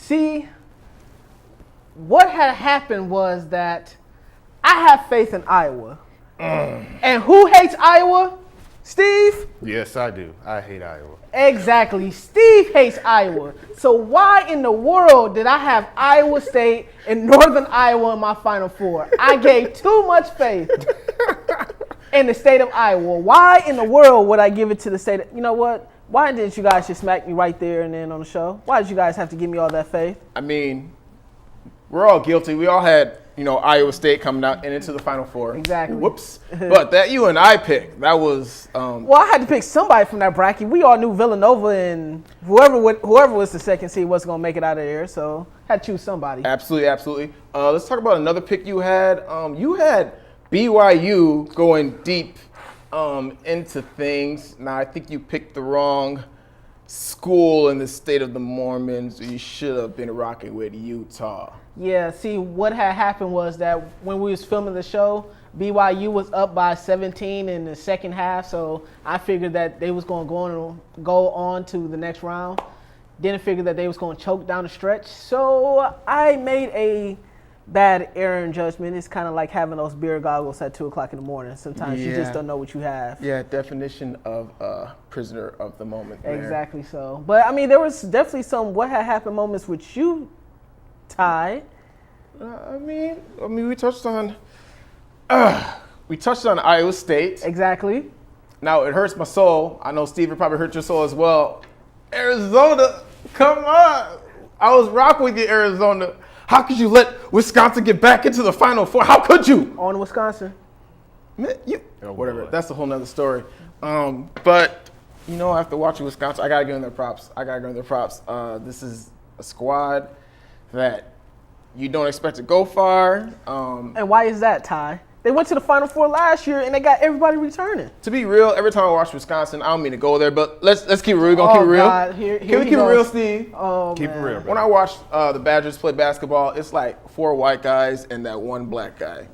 See, what had happened was that I have faith in Iowa. And who hates Iowa? Steve? Yes, I do. I hate Iowa. Exactly. Steve hates Iowa. So why in the world did I have Iowa State and Northern Iowa in my Final Four? I gave too much faith in the state of Iowa. Why in the world would I give it to the state? You know what? Why didn't you guys just smack me right there and then on the show? Why did you guys have to give me all that faith? I mean, we're all guilty. We all had, Iowa State coming out and into the Final Four. Exactly. Whoops. But that you and I picked, that was... well, I had to pick somebody from that bracket. We all knew Villanova and whoever was the second seed wasn't going to make it out of there. So I had to choose somebody. Absolutely, absolutely. Let's talk about another pick you had. You had BYU going deep into things. Now, I think you picked the wrong school in the state of the Mormons. You should have been rocking with Utah. Yeah, see, what had happened was that when we was filming the show, BYU was up by 17 in the second half, so I figured that they was going to go on to the next round. Didn't figure that they was going to choke down the stretch, so I made a bad error in judgment. It's kind of like having those beer goggles at 2 o'clock in the morning. Sometimes you just don't know what you have. Yeah, definition of prisoner of the moment. There. Exactly so. But, I mean, there was definitely some what had happened moments with you, Ty. I mean, we touched on Iowa State. Exactly. Now it hurts my soul. I know Steve, it probably hurt your soul as well. Arizona, come on! I was rocking with you, Arizona. How could you let Wisconsin get back into the Final Four? How could you? On Wisconsin. Man, whatever. Boy. That's a whole nother story. But after watching Wisconsin, I gotta give them their props. This is a squad that you don't expect to go far. And why is that, Ty? They went to the Final Four last year, and they got everybody returning. To be real, every time I watch Wisconsin, I don't mean to go there, but let's keep it real. We're going to keep it real. God. Can we keep it real, Steve? Oh, keep it real, bro. When I watch the Badgers play basketball, it's like 4 white guys and that 1 black guy.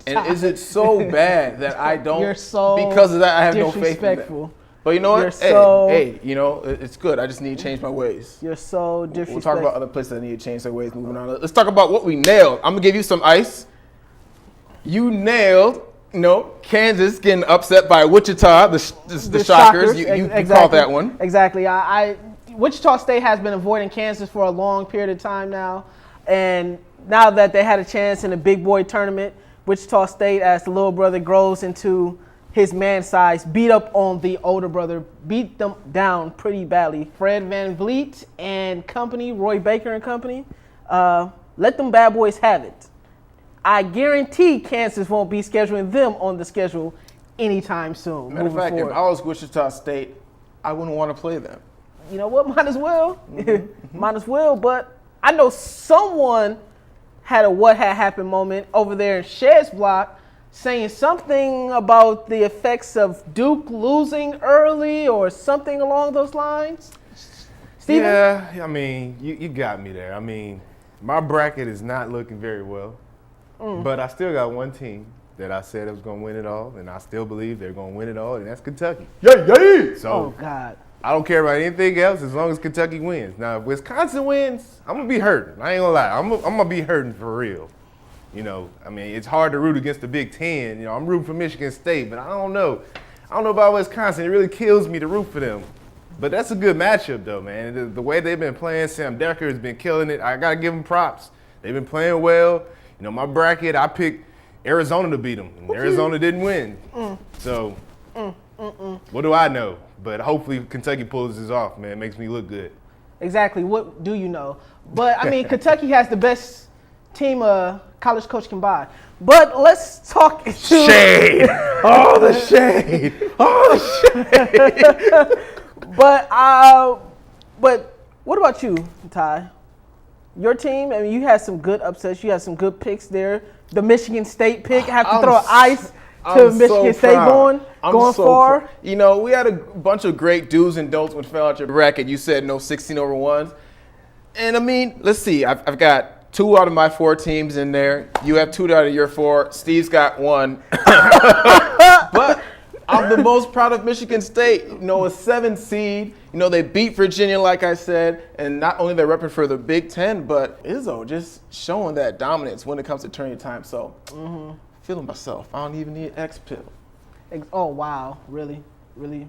And is it so bad that I don't, because of that, I have no faith in them. But you know what? Hey, it's good. I just need to change my ways. You're so disrespectful. We'll talk about other places that need to change their ways. Moving on. Let's talk about what we nailed. I'm going to give you some ice. You nailed, Kansas getting upset by Wichita, the Shockers. You called that one. Exactly. Wichita State has been avoiding Kansas for a long period of time now. And now that they had a chance in the big boy tournament, Wichita State, as the little brother grows into his man size, beat up on the older brother, beat them down pretty badly. Fred Van Vliet and company, Roy Baker and company, let them bad boys have it. I guarantee Kansas won't be scheduling them on the schedule anytime soon. Matter of fact, if I was Wichita State, I wouldn't want to play them. You know what? Might as well. Might as well. But I know someone had a what had happened moment over there in Shed's block, saying something about the effects of Duke losing early or something along those lines. Steven? Yeah, I mean, you got me there. I mean, my bracket is not looking very well, but I still got one team that I said was going to win it all, and I still believe they're going to win it all, and that's Kentucky. Yeah. So, God. I don't care about anything else as long as Kentucky wins. Now, if Wisconsin wins, I'm going to be hurting. I ain't going to lie. I'm going to be hurting for real. I mean, it's hard to root against the Big Ten. I'm rooting for Michigan State, but I don't know. I don't know about Wisconsin. It really kills me to root for them. But that's a good matchup, though, man. The way they've been playing, Sam Decker has been killing it. I got to give them props. They've been playing well. My bracket, I picked Arizona to beat them. And Arizona didn't win. So, what do I know? But hopefully Kentucky pulls this off, man. It makes me look good. Exactly. What do you know? But, I mean, Kentucky has the best team a college coach can buy. But let's talk to shade. Oh, the shade. But what about you, Ty? Your team, I mean, you had some good upsets. You had some good picks there. The Michigan State pick, have to throw ice to Michigan State going far. We had a bunch of great do's and don'ts when fell out your bracket. You said no 16-over-1s. And, I mean, let's see. I've got 2 out of my 4 teams in there. You have 2 out of your 4. Steve's got 1. But I'm the most proud of Michigan State. You know, a 7 seed. You know, they beat Virginia, like I said, and not only they're repping for the Big Ten, but Izzo just showing that dominance when it comes to tournament time. So, feeling myself. I don't even need X pill. Oh wow, really, really.